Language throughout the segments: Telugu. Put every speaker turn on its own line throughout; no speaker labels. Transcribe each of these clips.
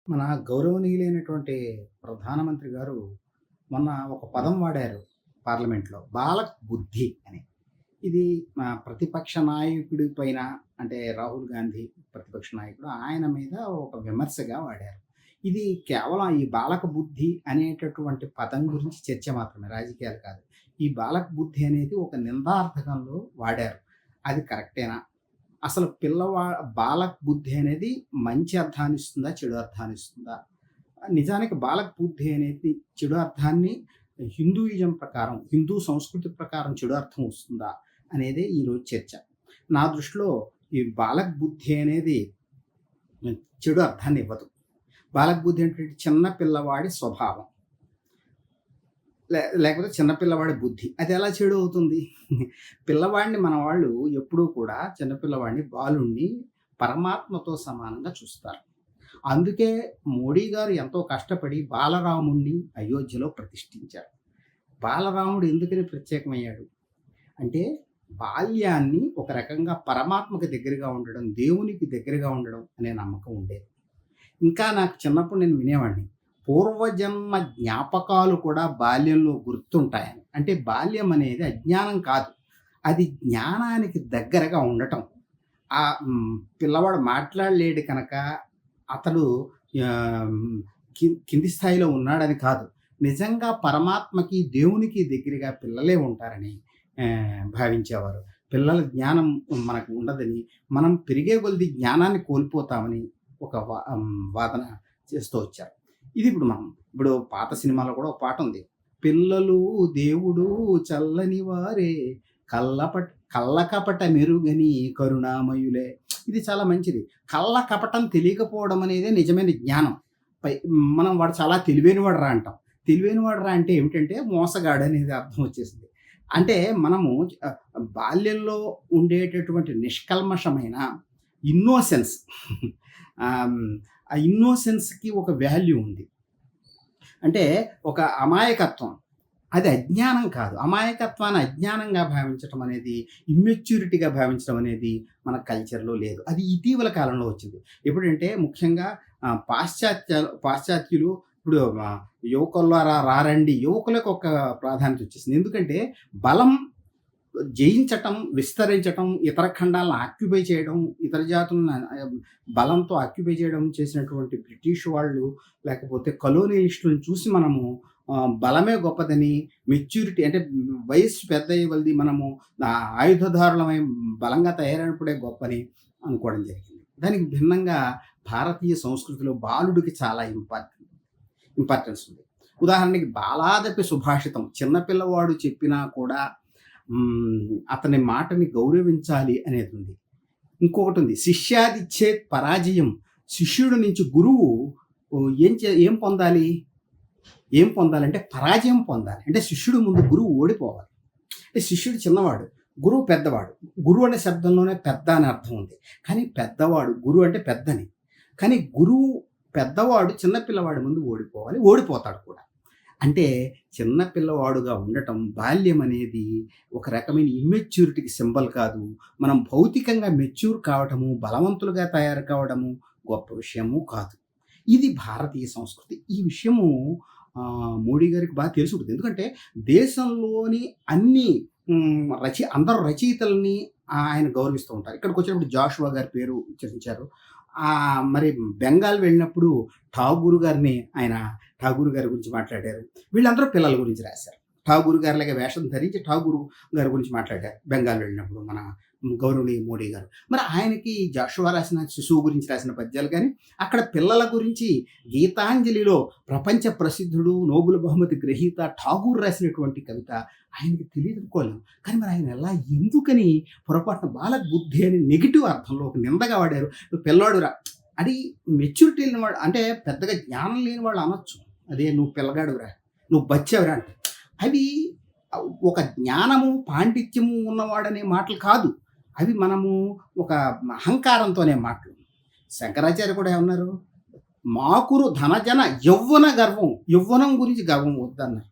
మన గౌరవనీయులైనటువంటి ప్రధానమంత్రి గారు మొన్న ఒక పదం వాడారు పార్లమెంట్‌లో. బాలక్ బుద్ధి అని. ఇది ప్రతిపక్ష నాయకుడి పైన అంటే రాహుల్ గాంధీ ప్రతిపక్ష నాయకుడు. ఆయన మీద ఒక విమర్శగా వాడారు. ఇది కేవలం ఈ బాలక బుద్ధి అనేటటువంటి పదం గురించి చర్చ మాత్రమే, రాజకీయాలు కాదు. ఈ బాలక బుద్ధి అనేది ఒక నిందార్థకంలో వాడారు. అది కరెక్టేనా? అసలు బాలక్ బుద్ధి అనేది మంచి అర్థాన్నిస్తుందా? చెడు అర్థాన్నిస్తుందా? నిజానికి బాలక్ బుద్ధి అనేది చెడు అర్థాన్ని హిందూయిజం ప్రకారం, హిందూ సంస్కృతి ప్రకారం చెడు అర్థం వస్తుందా? అనేదే ఈరోజు చర్చ. నా దృష్టిలో ఈ బాలక్ బుద్ధి అనేది చెడు అర్థాన్ని ఇవ్వదు. బాలక్ బుద్ధి అంటే చిన్న పిల్లవాడి స్వభావం. లేకపోతే చిన్న పిల్లవాడి బుద్ధి. అది ఎలా చెడు అవుతుంది? పిల్లవాడిని మన వాళ్ళు ఎప్పుడూ కూడా చిన్న పిల్లవాడిని, బాలుడిని పరమాత్మతో సమానంగా చూస్తారు. అందుకే మోడీ గారు ఎంతో కష్టపడి బాలరాముడిని అయోధ్యలో ప్రతిష్ఠించారు. బాలరాముడు ఎందుకని ప్రత్యేకమయ్యాడు? అంటే బాల్యాన్ని ఒక రకంగా పరమాత్మకి దగ్గరగా ఉండడం, దేవునికి దగ్గరగా ఉండడం అనే నమ్మకం ఉండేది. ఇంకా నాకు చిన్నప్పుడు నేను వినేవాడిని. పూర్వజన్మ జ్ఞాపకాలు కూడా బాల్యంలో గుర్తుంటాయని. అంటే బాల్యం అనేది అజ్ఞానం కాదు. అది జ్ఞానానికి దగ్గరగా ఉండటం. పిల్లవాడు మాట్లాడలేడు కనుక అతడు ఆహ్, కింది స్థాయిలో ఉన్నాడని కాదు. నిజంగా పరమాత్మకి, దేవునికి దగ్గరగా పిల్లలే ఉంటారని భావించేవారు. పిల్లల జ్ఞానం మనకు ఉండదని, మనం పెరిగే కొలది జ్ఞానాన్ని కోల్పోతామని ఒక వాదన చేస్తూ వచ్చారు. ఇది ఇప్పుడు పాత సినిమాలో కూడా ఒక పాటుంది. పిల్లలు దేవుడు చల్లని వారే కళ్ళ కపట మెరుగని కరుణామయులే. ఇది చాలా మంచిది. కళ్ళ కపటం తెలియకపోవడం అనేదే నిజమైన జ్ఞానం. మనం వాడు చాలా తెలివైనవాడురా అంటాం. తెలివైనవాడురా అంటే ఏమిటంటే మోసగాడు అనేది అర్థం వచ్చేసింది. అంటే మనము బాల్యంలో ఉండేటటువంటి నిష్కల్మషమైన ఇన్నోసెన్స్, ఆ ఇన్నోసెన్స్‌కి ఒక వాల్యూ ఉంది. అంటే ఒక అమాయకత్వం. అది అజ్ఞానం కాదు. అమాయకత్వాన్ని అజ్ఞానంగా భావించటం అనేది, ఇమ్మెచ్యూరిటీగా భావించడం అనేది మన కల్చర్‌లో లేదు. అది ఇటీవల కాలంలో వచ్చింది. ఎప్పుడంటే ముఖ్యంగా పాశ్చాత్యులు ఇప్పుడు యువకులారా రారండి, యువకులకు ఒక ప్రాధాన్యత వచ్చేసింది. ఎందుకంటే బలం జయించటం, విస్తరించటం, ఇతర ఖండాలను ఆక్యుపై చేయడం, ఇతర జాతులను బలంతో ఆక్యుపై చేయడం చేసినటువంటి బ్రిటిష్ వాళ్ళు, లేకపోతే కలోనియలిస్టులను చూసి మనము బలమే గొప్పదని, మెచ్యూరిటీ అంటే వయస్సు పెద్దయ్యే కొలది మనము ఆయుధదారులమై బలంగా తయారైనప్పుడే గొప్పని అనుకోవడం జరిగింది. దానికి భిన్నంగా భారతీయ సంస్కృతిలో బాలుడికి చాలా ఇంపార్టెన్స్ ఉంది. ఉదాహరణకి బాలాదపి సుభాషితం. చిన్న పిల్లవాడు చెప్పినా కూడా అతని మాటని గౌరవించాలి అనేది ఉంది. ఇంకొకటి ఉంది, శిష్యాదిచ్చేత్ పరాజయం. శిష్యుడి నుంచి గురువు ఏం పొందాలి? ఏం పొందాలంటే పరాజయం పొందాలి. అంటే శిష్యుడి ముందు గురువు ఓడిపోవాలి. అంటే శిష్యుడు చిన్నవాడు, గురువు పెద్దవాడు. గురువు అనే శబ్దంలోనే పెద్ద అని అర్థం ఉంది. కానీ పెద్దవాడు, గురువు అంటే పెద్దని. కానీ గురువు పెద్దవాడు చిన్న పిల్లవాడి ముందు ఓడిపోవాలి, ఓడిపోతాడు కూడా. అంటే చిన్న పిల్లవాడుగా ఉండటం, బాల్యం అనేది ఒక రకమైన ఇమ్మెచ్యూరిటీకి సింబల్ కాదు. మనం భౌతికంగా మెచ్యూర్ కావటము, బలవంతులుగా తయారు కావడము గొప్ప విషయము కాదు. ఇది భారతీయ సంస్కృతి. ఈ విషయము మోడీ గారికి బాగా తెలిసుంటుంది. ఎందుకంటే దేశంలోని అన్ని అందరు రచయితలని ఆయన గౌరవిస్తూ ఉంటారు. ఇక్కడికొచ్చినప్పుడు జాషువా గారి పేరు ఉచ్చరించారు. మరి బెంగాల్ వెళ్ళినప్పుడు ఠాగూర్ గారి గురించి మాట్లాడారు. వీళ్ళందరూ పిల్లల గురించి రాశారు. ఠాగూర్ గారిలాగా వేషం ధరించి ఠాగూర్ గారి గురించి మాట్లాడారు బెంగాల్ వెళ్ళినప్పుడు మన గౌరవనీయ మోడీ గారు. మరి ఆయనకి జాషువా రాసిన శిశువు గురించి రాసిన పద్యాలు కానీ, అక్కడ పిల్లల గురించి గీతాంజలిలో ప్రపంచ ప్రసిద్ధుడు, నోబెల్ బహుమతి గ్రహీత ఠాగూర్ రాసినటువంటి కవిత ఆయనకి తెలియదుకోలేము. కానీ మరి ఆయన ఎందుకని పొరపాటున బాలక్ బుద్ధి అని నెగిటివ్ అర్థంలో ఒక నిందగా వాడారు. పిల్లాడురా అది మెచ్యూరిటీ లేనివాడు, అంటే పెద్దగా జ్ఞానం లేని వాళ్ళు అనొచ్చు. అదే నువ్వు పిల్లగాడురా, నువ్వు బచ్చావురా అంటే. అవి ఒక జ్ఞానము, పాండిత్యము ఉన్నవాడనే మాటలు కాదు. అవి మనము ఒక అహంకారంతోనే మాటలు. శంకరాచార్య కూడా ఏమన్నారు? మాకురు ధనజన యవ్వన గర్వం, యవ్వనం గురించి గర్వం వద్దన్నారు.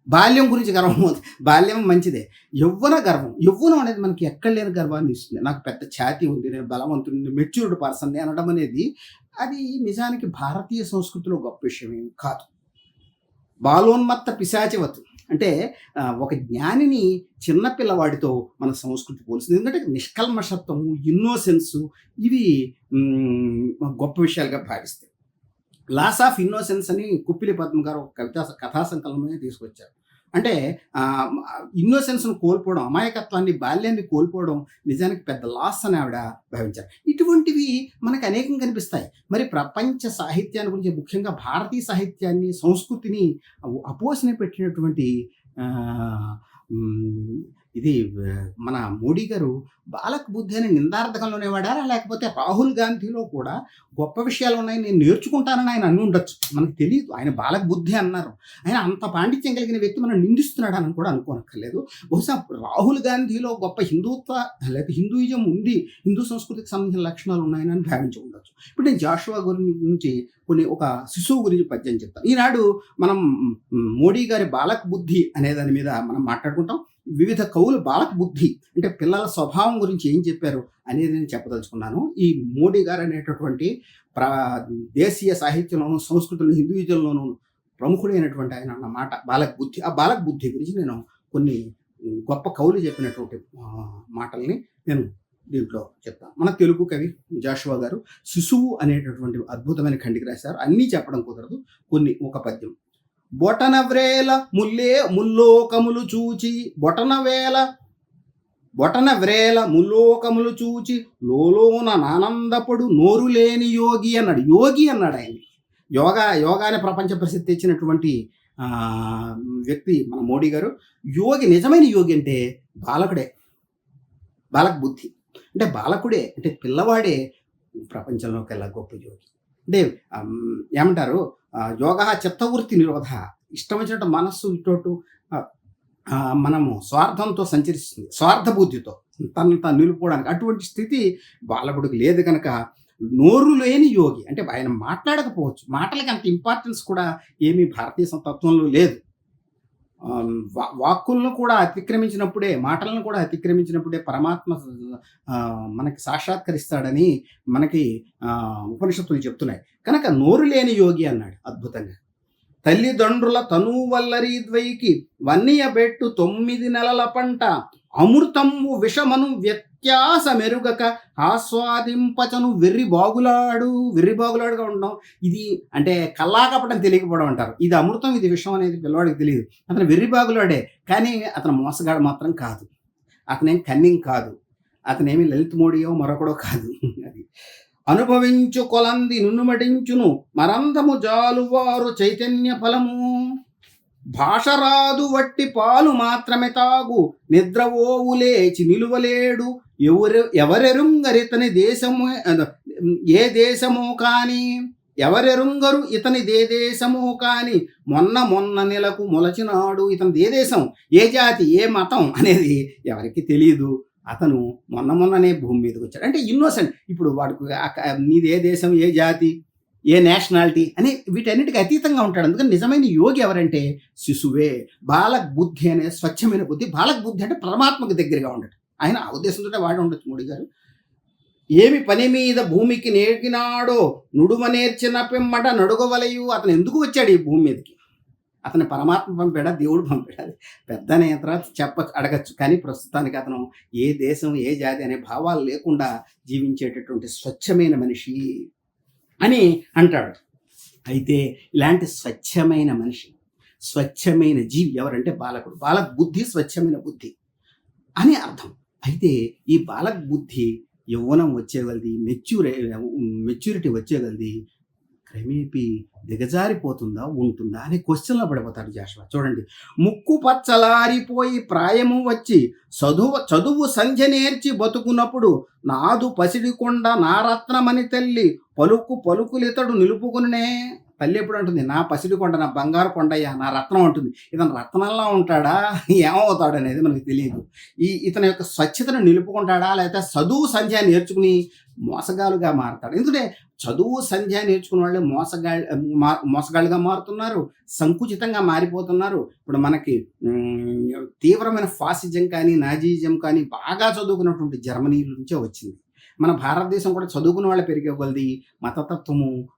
బాల్యం గురించి గర్వం బాల్యం మంచిదే. యవ్వన గర్వం. యవ్వనం అనేది మనకి ఎక్కడ లేని గర్వాన్ని ఇస్తుంది. నాకు పెద్ద ఛాతీ ఉంది, నేను బలవంతుడిని, మెచ్యూర్డ్ పర్సన్‌ని అనడం అనేది అది నిజానికి భారతీయ సంస్కృతిలో గొప్ప విషయమేమి కాదు. బాలోన్మత్త పిశాచవత్ అంటే ఒక జ్ఞానిని చిన్న పిల్లవాడితో మన సంస్కృతి పోలుస్తుంది. ఎందుకంటే నిష్కల్మషత్వము, ఇన్నోసెన్సు ఇవి గొప్ప విషయాలుగా భావిస్తాయి. లాస్ ఆఫ్ ఇన్నోసెన్స్ అని కుప్పిలి పద్మ గారు ఒక కథా సంకలనమే తీసుకొచ్చారు. అంటే ఇన్నోసెన్స్‌ను కోల్పోవడం, అమాయకత్వాన్ని, బాల్యాన్ని కోల్పోవడం నిజానికి పెద్ద లాస్ అని ఆవిడ భావించారు. ఇటువంటివి మనకు అనేకం కనిపిస్తాయి. మరి ప్రపంచ సాహిత్యాన్ని గురించి ముఖ్యంగా భారతీయ సాహిత్యాన్ని, సంస్కృతిని అపోసన పెట్టినటువంటి ఆహ్, హ్మ్. ఇది మన మోడీ గారు బాలక్ బుద్ధి అని నిందార్థకంలోనే వాడారా? లేకపోతే రాహుల్ గాంధీలో కూడా గొప్ప విషయాలున్నాయి, నేను నేర్చుకుంటానని ఆయన అనుండొచ్చు. మనకు తెలీదు. ఆయన బాలక్ బుద్ధి అన్నారు. ఆయన అంత పాండిత్యం కలిగిన వ్యక్తి మనం నిందిస్తున్నాడని కూడా అనుకోనక్కర్లేదు. బహుశా రాహుల్ గాంధీలో గొప్ప హిందుత్వ లేకపోతే హిందూయిజం ఉంది, హిందూ సంస్కృతికి సంబంధించిన లక్షణాలు ఉన్నాయని భావించి ఉండొచ్చు. ఇప్పుడు నేను జాషువా గురించి ఒక శిశువు గురించి పద్యం చెప్తాను. ఈనాడు మనం మోడీ గారి బాలక్ బుద్ధి అనే దాని మీద మనం మాట్లాడుకుంటాం. వివిధ కవులు బాలక బుద్ధి అంటే పిల్లల స్వభావం గురించి ఏం చెప్పారు అనేది నేను చెప్పదలుచుకున్నాను. ఈ మోడీ గారు అనేటటువంటి ప్ర దేశీయ సాహిత్యంలోను, సంస్కృతిలో, హిందూయిజంలోను ప్రముఖుడైనటువంటి ఆయన అన్నమాట బాలక బుద్ధి. ఆ బాలక బుద్ధి గురించి నేను కొన్ని గొప్ప కవులు చెప్పినటువంటి మాటల్ని నేను దీంట్లో చెప్తాను. మన తెలుగు కవి జాషువా గారు శిశువు అనేటటువంటి అద్భుతమైన ఖండిక రాశారు. అన్నీ చెప్పడం కుదరదు, కొన్ని ఒక పద్యం. బొటనవ్రేల ముల్లోకములు చూచి బొటన వ్రేల ముల్లోకములు చూచి లోలోన నానందపడు నోరు లేని యోగి అన్నాడు. యోగి అన్నాడు ఆయన. యోగాని ప్రపంచ ప్రసిద్ధి ఇచ్చినటువంటి వ్యక్తి మన మోడీ గారు. యోగి, నిజమైన యోగి అంటే బాలకుడే, బాలక బుద్ధి అంటే బాలకుడే, అంటే పిల్లవాడే ప్రపంచంలోకెల్లా గొప్ప యోగి. అంటే ఏమంటారు, యోగా చిత్తవృత్తి నిరోధ. ఇష్టం వచ్చినట్టు మనస్సు ఇటు మనము స్వార్థంతో సంచరిస్తుంది, స్వార్థ బుద్ధితో తను తాను నిలుపుకోవడానికి. అటువంటి స్థితి బాలకుడికి లేదు కనుక నోరు లేని యోగి అంటే ఆయన మాట్లాడకపోవచ్చు, మాటలకి అంత ఇంపార్టెన్స్ కూడా ఏమీ భారతీయ తత్వంలో లేదు. వాక్కులను కూడా అతిక్రమించినప్పుడే, మాటలను కూడా అతిక్రమించినప్పుడే పరమాత్మ మనకి సాక్షాత్కరిస్తాడని మనకి ఉపనిషత్తులు చెప్తున్నాయి. కనుక నోరు లేని యోగి అన్నాడు అద్భుతంగా. తల్లిదండ్రుల తనువల్లరి ద్వైకి వన్నియబెట్టు 9 నెలల పంట అమృతము విషమను వ్యత్యాస మెరుగక ఆస్వాదింపచను వెర్రిబాగులాడుగా ఉండడం. ఇది అంటే కల్లాకపటం తెలియకపోవడం అంటారు. ఇది అమృతం, ఇది విషం అనేది పిల్లవాడికి తెలియదు. అతను వెర్రిబాగులాడే, కానీ అతను మోసగాడు మాత్రం కాదు, అతనేం కన్నింగ్ కాదు, అతనేమి లలిత్ మోడీయో మరొకడో కాదు. అది అనుభవించు కొలంది నున్నుమడించును మరందము జాలువారు చైతన్య ఫలము. భాషరాదు వట్టి పాలు మాత్రమే తాగు నిద్రవోవు లేచి నిలువలేడు. ఎవరెరుంగరితని దేశము ఏ దేశమో కాని ఎవరెరుంగరు ఇతని దేశమో కాని మొన్న నెలకు మొలచినాడు. ఇతని ఏ దేశం, ఏ జాతి, ఏ మతం అనేది ఎవరికి తెలియదు. అతను మొన్ననే భూమి మీదకి వచ్చాడు. అంటే ఇన్నోసెంట్. ఇప్పుడు వాడికి నీది ఏ దేశం, ఏ జాతి, ఏ నేషనాలిటీ అని వీటన్నిటికీ అతీతంగా ఉంటాడు. అందుకని నిజమైన యోగి ఎవరంటే శిశువే. బాలక్ బుద్ధి అనే స్వచ్ఛమైన బుద్ధి. బాలక్ బుద్ధి అంటే పరమాత్మకు దగ్గరగా ఉండటం. ఆయన ఆ ఉద్దేశంతో వాడి ఉండొచ్చు మోడీ గారు. ఏమి పని మీద భూమికి నేర్కినాడో నుడువ నేర్చిన పిమ్మట నడుగవలయు. అతను ఎందుకు వచ్చాడు ఈ భూమి మీదకి? అతను పరమాత్మ పంపాడా, దేవుడు పంపాడు? పెద్ద అయిన తర్వాత అడగచ్చు. కానీ ప్రస్తుతానికి అతను ఏ దేశం, ఏ జాతి అనే భావాలు లేకుండా జీవించేటటువంటి స్వచ్ఛమైన మనిషి అని అంటాడు. అయితే ఇలాంటి స్వచ్ఛమైన మనిషి, స్వచ్ఛమైన జీవి ఎవరంటే బాలకుడు. బాలక్ బుద్ధి స్వచ్ఛమైన బుద్ధి అని అర్థం. అయితే ఈ బాలక్ బుద్ధి యవ్వనం వచ్చేగలది, మెచ్యూరిటీ వచ్చేగలది, క్రమేపీ దిగజారిపోతుందా, ఉంటుందా అనే క్వశ్చన్లో పడిపోతాడు జాషువా. చూడండి, ముక్కు పచ్చలారిపోయి ప్రాయము వచ్చి చదువు సంధ్య నేర్చి బతుకున్నప్పుడు నాదు పసిడికొండ నా రత్నమని తల్లి పలుకులితడు నిలుపుకునే. తల్లి ఎప్పుడు అంటుంది, నా పసిడి కొండ, నా బంగారు కొండయ్యా, నా రత్నం అంటుంది. ఇతను రత్నంలా ఉంటాడా, ఏమవుతాడు అనేది మనకు తెలియదు. ఇతని యొక్క స్వచ్ఛతను నిలుపుకుంటాడా, లేకపోతే చదువు సంధ్య నేర్చుకుని మోసగాలుగా మారతాడు. ఎందుకంటే చదువు సంధ్య నేర్చుకున్న వాళ్ళే మోసగాళ్ళుగా మారుతున్నారు. సంకుచితంగా మారిపోతున్నారు. ఇప్పుడు మనకి తీవ్రమైన ఫాసిజం కానీ, నాజీయిజం కానీ బాగా చదువుకున్నటువంటి జర్మనీ నుంచే వచ్చింది. మన భారతదేశం కూడా చదువుకున్న వాళ్ళు పెరిగే కొలది మతతత్వము,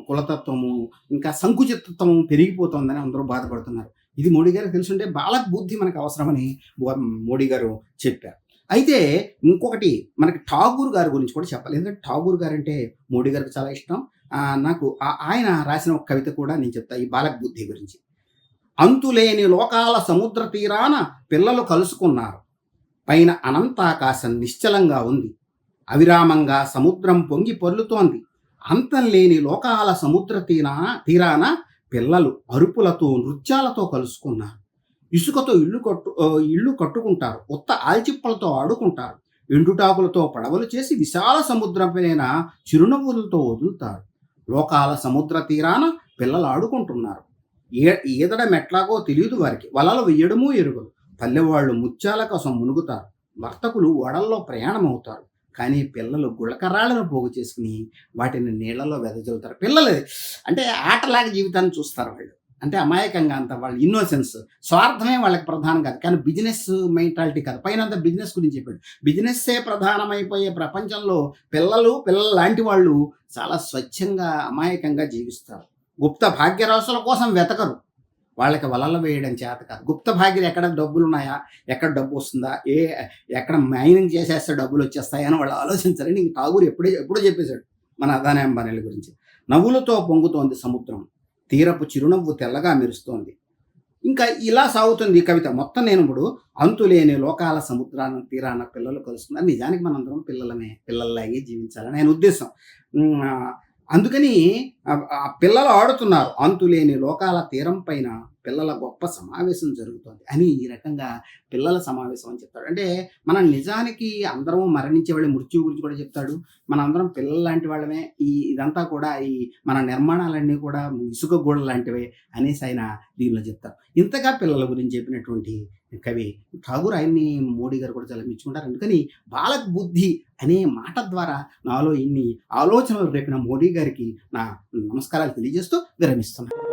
కులతత్వము, ఇంకా సంకుచితత్వము పెరిగిపోతోందని అందరూ బాధపడుతున్నారు. ఇది మోడీ గారికి తెలుసుంటే బాలక బుద్ధి మనకు అవసరమని మోడీ గారు చెప్పారు. అయితే ఇంకొకటి మనకి ఠాగూర్ గారి గురించి కూడా చెప్పాలి. ఎందుకంటే ఠాగూర్ గారంటే మోడీ గారికి చాలా ఇష్టం. నాకు ఆయన రాసిన ఒక కవిత కూడా నేను చెప్తా ఈ బాలక బుద్ధి గురించి. అంతులేని లోకాల సముద్ర తీరాన పిల్లలు కలుసుకున్నారు. పైన అనంతాకాశం నిశ్చలంగా ఉంది. అవిరామంగా సముద్రం పొంగి పొర్లుతోంది. అంతం లేని లోకాల సముద్ర తీరాన పిల్లలు అరుపులతో నృత్యాలతో కలుసుకున్నారు. ఇసుకతో ఇళ్ళు కట్టుకుంటారు. ఉత్త ఆల్చిప్పలతో ఆడుకుంటారు. ఎండుటాకులతో పడవలు చేసి విశాల సముద్రపైన చిరునవ్వులతో వదులుతారు. లోకాల సముద్ర తీరాన పిల్లలు ఆడుకుంటున్నారు. ఈదడం ఎట్లాగో తెలియదు వారికి. వలలు వెయ్యడమూ ఎరుగదు. పల్లెవాళ్ళు ముత్యాల కోసం మునుగుతారు. వర్తకులు ఓడల్లో ప్రయాణం అవుతారు. కానీ పిల్లలు గుళకరాళ్ళను పోగు చేసుకుని వాటిని నీళ్లలో వెదజల్లుతారు. పిల్లలు అంటే ఆటలాగా జీవితాన్ని చూస్తారు వాళ్ళు. అంటే అమాయకంగా అంత వాళ్ళ ఇన్నోసెన్స్, స్వార్థమే వాళ్ళకి ప్రధానం కాదు. కానీ బిజినెస్ మెంటాలిటీ కాదు. పైన అంతా బిజినెస్ గురించి చెప్పాడు. బిజినెస్సే ప్రధానమైపోయే ప్రపంచంలో పిల్లలు లాంటి వాళ్ళు చాలా స్వచ్ఛంగా అమాయకంగా జీవిస్తారు. గుప్త భాగ్యరాశుల కోసం వెతకరు. వాళ్ళకి వలలు వేయడం చేత కాదు. గుప్త భాగ్యం ఎక్కడ డబ్బులు ఉన్నాయా, ఎక్కడ డబ్బు వస్తుందా, ఎక్కడ మైనింగ్ చేసేస్తే డబ్బులు వచ్చేస్తాయని వాళ్ళు ఆలోచించారని ఠాగూర్ ఎప్పుడో చెప్పేశాడు మన అదానీ అంబానీల గురించి. నవ్వులతో పొంగుతోంది సముద్రం. తీరపు చిరునవ్వు తెల్లగా మెరుస్తోంది. ఇంకా ఇలా సాగుతుంది ఈ కవిత మొత్తం. నేను ఇప్పుడు అంతులేని లోకాల సముద్రాన తీరాన పిల్లలు కలుస్తున్నారు. నిజానికి మనందరం పిల్లల్లాగే జీవించాలని ఆయన ఉద్దేశం. అందుకని పిల్లలు ఆడుతున్నారు. అంతులేని లోకాల తీరం పైన పిల్లల గొప్ప సమావేశం జరుగుతుంది అని ఈ రకంగా పిల్లల సమావేశం అని చెప్తాడు. అంటే మనం నిజానికి అందరం మరణించే వాళ్ళ మృత్యువు గురించి కూడా చెప్తాడు. మన అందరం పిల్లలు లాంటి వాళ్ళమే. ఇదంతా కూడా మన నిర్మాణాలన్నీ కూడా ఇసుక గోడలు లాంటివే అనేసి ఆయన దీనిలో చెప్తారు. ఇంతగా పిల్లల గురించి చెప్పినటువంటి కవి ఠాగూర్. ఆయన్ని మోడీ గారు కూడా చాలా మెచ్చుకుంటారు. అందుకని బాలక బుద్ధి అనే మాట ద్వారా నాలో ఇన్ని ఆలోచనలు రేపిన మోడీ గారికి నా నమస్కారాలు తెలియజేస్తూ విరమిస్తున్నాను.